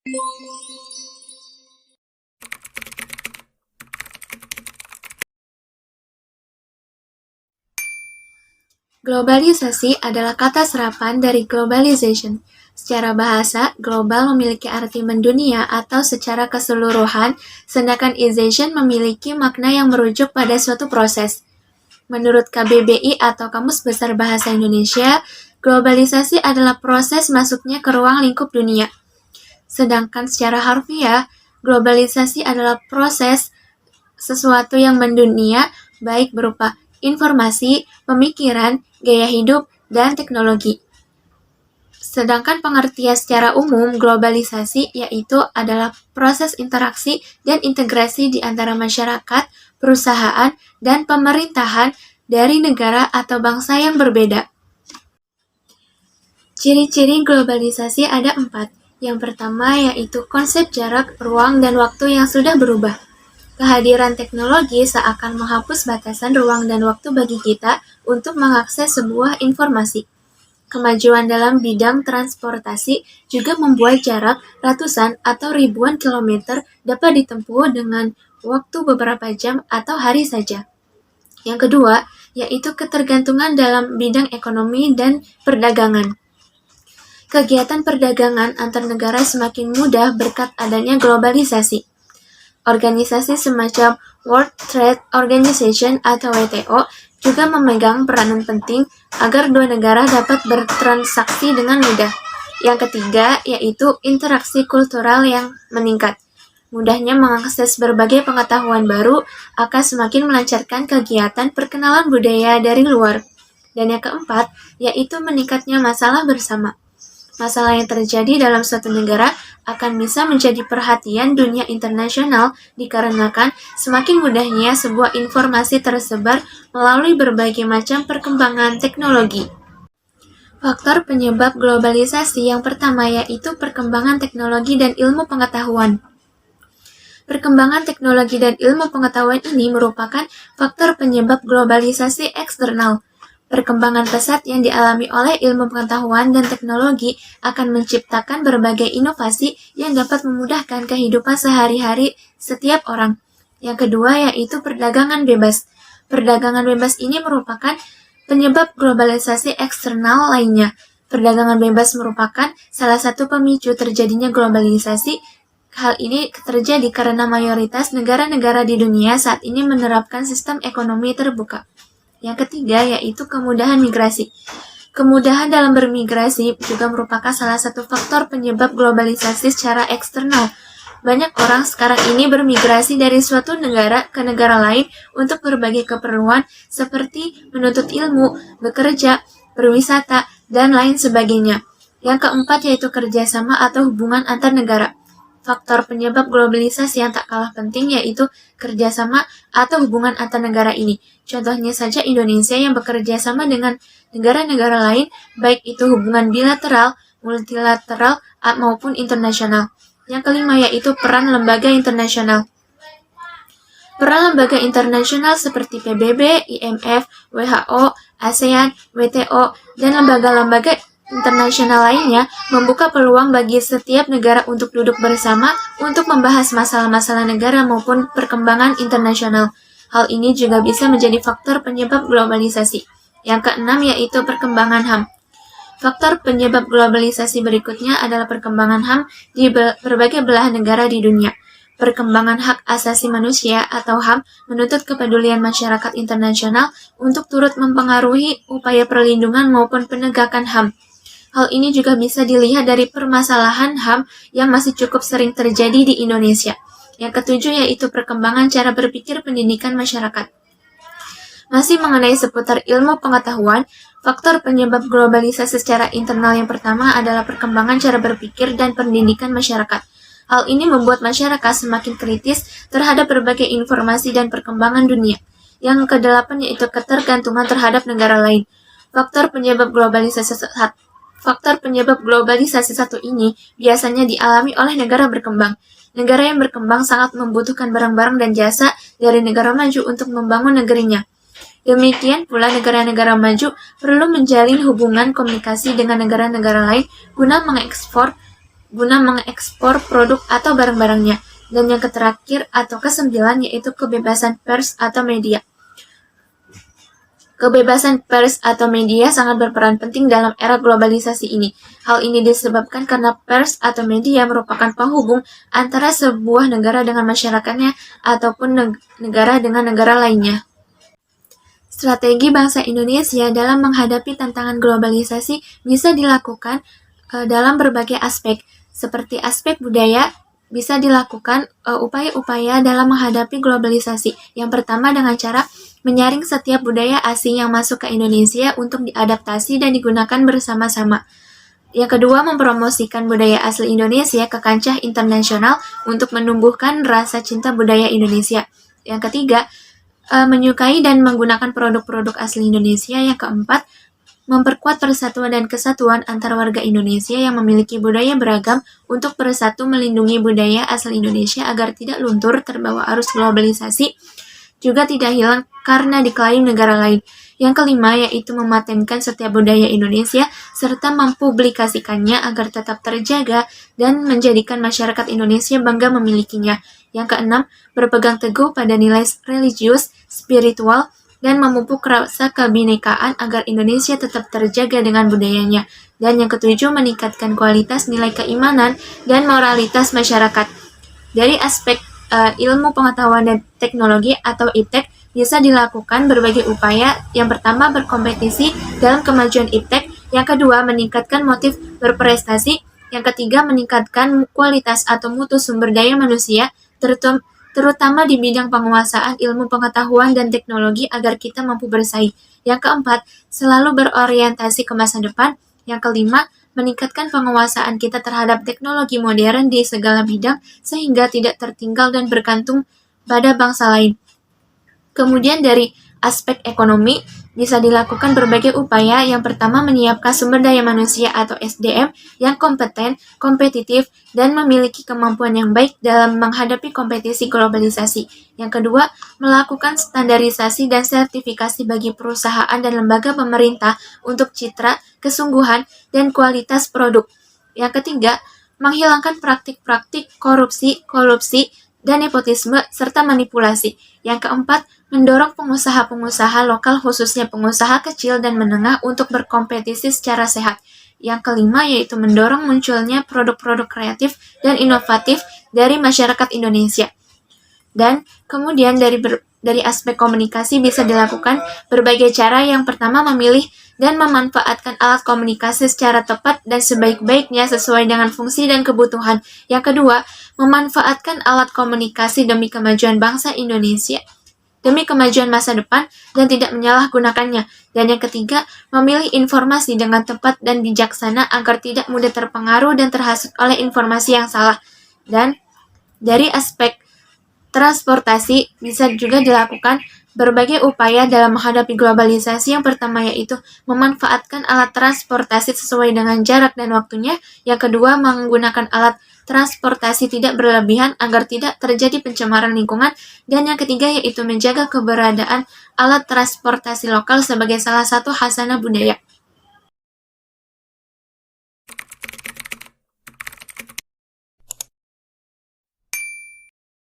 Globalisasi adalah kata serapan dari globalization. Secara bahasa, global memiliki arti mendunia atau secara keseluruhan, sedangkan ization memiliki makna yang merujuk pada suatu proses. Menurut KBBI atau Kamus Besar Bahasa Indonesia, globalisasi adalah proses masuknya ke ruang lingkup dunia. Sedangkan secara harfiah, globalisasi adalah proses sesuatu yang mendunia, baik berupa informasi, pemikiran, gaya hidup, dan teknologi. Sedangkan pengertian secara umum, globalisasi yaitu adalah proses interaksi dan integrasi di antara masyarakat, perusahaan, dan pemerintahan dari negara atau bangsa yang berbeda. Ciri-ciri globalisasi ada 4. Yang pertama yaitu konsep jarak, ruang, dan waktu yang sudah berubah. Kehadiran teknologi seakan menghapus batasan ruang dan waktu bagi kita untuk mengakses sebuah informasi. Kemajuan dalam bidang transportasi juga membuat jarak ratusan atau ribuan kilometer dapat ditempuh dengan waktu beberapa jam atau hari saja. Yang kedua, yaitu ketergantungan dalam bidang ekonomi dan perdagangan. Kegiatan perdagangan antar negara semakin mudah berkat adanya globalisasi. Organisasi semacam World Trade Organization atau WTO juga memegang peranan penting agar dua negara dapat bertransaksi dengan mudah. Yang ketiga, yaitu interaksi kultural yang meningkat. Mudahnya mengakses berbagai pengetahuan baru akan semakin melancarkan kegiatan perkenalan budaya dari luar. Dan yang keempat, yaitu meningkatnya masalah bersama. Masalah yang terjadi dalam suatu negara akan bisa menjadi perhatian dunia internasional dikarenakan semakin mudahnya sebuah informasi tersebar melalui berbagai macam perkembangan teknologi. Faktor penyebab globalisasi yang pertama yaitu perkembangan teknologi dan ilmu pengetahuan. Perkembangan teknologi dan ilmu pengetahuan ini merupakan faktor penyebab globalisasi eksternal. Perkembangan pesat yang dialami oleh ilmu pengetahuan dan teknologi akan menciptakan berbagai inovasi yang dapat memudahkan kehidupan sehari-hari setiap orang. Yang kedua yaitu perdagangan bebas. Perdagangan bebas ini merupakan penyebab globalisasi eksternal lainnya. Perdagangan bebas merupakan salah satu pemicu terjadinya globalisasi. Hal ini terjadi karena mayoritas negara-negara di dunia saat ini menerapkan sistem ekonomi terbuka. Yang ketiga yaitu kemudahan migrasi. Kemudahan dalam bermigrasi juga merupakan salah satu faktor penyebab globalisasi secara eksternal. Banyak orang sekarang ini bermigrasi dari suatu negara ke negara lain untuk berbagai keperluan seperti menuntut ilmu, bekerja, berwisata, dan lain sebagainya. Yang keempat yaitu kerjasama atau hubungan antar negara. Faktor penyebab globalisasi yang tak kalah penting yaitu kerjasama atau hubungan antar negara ini. Contohnya saja Indonesia yang bekerja sama dengan negara-negara lain, baik itu hubungan bilateral, multilateral, maupun internasional. Yang kelima yaitu peran lembaga internasional. Peran lembaga internasional seperti PBB, IMF, WHO, ASEAN, WTO, dan lembaga-lembaga internasional lainnya membuka peluang bagi setiap negara untuk duduk bersama untuk membahas masalah-masalah negara maupun perkembangan internasional. Hal ini juga bisa menjadi faktor penyebab globalisasi. Yang keenam yaitu perkembangan HAM. Faktor penyebab globalisasi berikutnya adalah perkembangan HAM di berbagai belahan negara di dunia. Perkembangan hak asasi manusia atau HAM menuntut kepedulian masyarakat internasional untuk turut mempengaruhi upaya perlindungan maupun penegakan HAM. Hal ini juga bisa dilihat dari permasalahan HAM yang masih cukup sering terjadi di Indonesia. Yang ketujuh yaitu perkembangan cara berpikir pendidikan masyarakat. Masih mengenai seputar ilmu pengetahuan, faktor penyebab globalisasi secara internal yang pertama adalah perkembangan cara berpikir dan pendidikan masyarakat. Hal ini membuat masyarakat semakin kritis terhadap berbagai informasi dan perkembangan dunia. Yang kedelapan yaitu ketergantungan terhadap negara lain. Faktor penyebab globalisasi satu ini biasanya dialami oleh negara berkembang. Negara yang berkembang sangat membutuhkan barang-barang dan jasa dari negara maju untuk membangun negerinya. Demikian pula negara-negara maju perlu menjalin hubungan komunikasi dengan negara-negara lain guna mengekspor guna mengekspor produk atau barang-barangnya. Dan yang terakhir atau kesembilan yaitu kebebasan pers atau media. Kebebasan pers atau media sangat berperan penting dalam era globalisasi ini. Hal ini disebabkan karena pers atau media merupakan penghubung antara sebuah negara dengan masyarakatnya ataupun negara dengan negara lainnya. Strategi bangsa Indonesia dalam menghadapi tantangan globalisasi bisa dilakukan dalam berbagai aspek, seperti aspek budaya. Bisa dilakukan upaya-upaya dalam menghadapi globalisasi. Yang pertama dengan cara menyaring setiap budaya asing yang masuk ke Indonesia untuk diadaptasi dan digunakan bersama-sama. Yang kedua, mempromosikan budaya asli Indonesia ke kancah internasional untuk menumbuhkan rasa cinta budaya Indonesia. Yang ketiga, menyukai dan menggunakan produk-produk asli Indonesia. Yang keempat, memperkuat persatuan dan kesatuan antar warga Indonesia yang memiliki budaya beragam untuk bersatu melindungi budaya asal Indonesia agar tidak luntur terbawa arus globalisasi, juga tidak hilang karena diklaim negara lain. Yang kelima yaitu mematenkan setiap budaya Indonesia serta mempublikasikannya agar tetap terjaga dan menjadikan masyarakat Indonesia bangga memilikinya. Yang keenam, berpegang teguh pada nilai religius, spiritual, dan memupuk rasa kebinekaan agar Indonesia tetap terjaga dengan budayanya. Dan yang ketujuh, meningkatkan kualitas nilai keimanan dan moralitas masyarakat. Dari aspek ilmu pengetahuan dan teknologi atau IPTEK bisa dilakukan berbagai upaya. Yang pertama, berkompetisi dalam kemajuan IPTEK. Yang kedua, meningkatkan motif berprestasi. Yang ketiga, meningkatkan kualitas atau mutu sumber daya manusia, terutama di bidang penguasaan ilmu pengetahuan dan teknologi agar kita mampu bersaing. Yang keempat, selalu berorientasi ke masa depan. Yang kelima, meningkatkan penguasaan kita terhadap teknologi modern di segala bidang sehingga tidak tertinggal dan bergantung pada bangsa lain. Kemudian dari aspek ekonomi, bisa dilakukan berbagai upaya. Yang pertama, menyiapkan sumber daya manusia atau SDM yang kompeten, kompetitif, dan memiliki kemampuan yang baik dalam menghadapi kompetisi globalisasi. Yang kedua, melakukan standarisasi dan sertifikasi bagi perusahaan dan lembaga pemerintah untuk citra, kesungguhan, dan kualitas produk. Yang ketiga, menghilangkan praktik-praktik korupsi, kolusi, dan nepotisme, serta manipulasi. Yang keempat, mendorong pengusaha-pengusaha lokal khususnya pengusaha kecil dan menengah untuk berkompetisi secara sehat. Yang kelima yaitu mendorong munculnya produk-produk kreatif dan inovatif dari masyarakat Indonesia. Dan kemudian dari aspek komunikasi bisa dilakukan berbagai cara. Yang pertama, memilih dan memanfaatkan alat komunikasi secara tepat dan sebaik-baiknya sesuai dengan fungsi dan kebutuhan. Yang kedua, memanfaatkan alat komunikasi demi kemajuan bangsa Indonesia, demi kemajuan masa depan dan tidak menyalahgunakannya. Dan yang ketiga, memilih informasi dengan tepat dan bijaksana agar tidak mudah terpengaruh dan terhasut oleh informasi yang salah. Dan dari aspek transportasi bisa juga dilakukan berbagai upaya dalam menghadapi globalisasi. Yang pertama yaitu memanfaatkan alat transportasi sesuai dengan jarak dan waktunya. Yang kedua, menggunakan alat transportasi tidak berlebihan agar tidak terjadi pencemaran lingkungan. Dan yang ketiga yaitu menjaga keberadaan alat transportasi lokal sebagai salah satu khasanah budaya.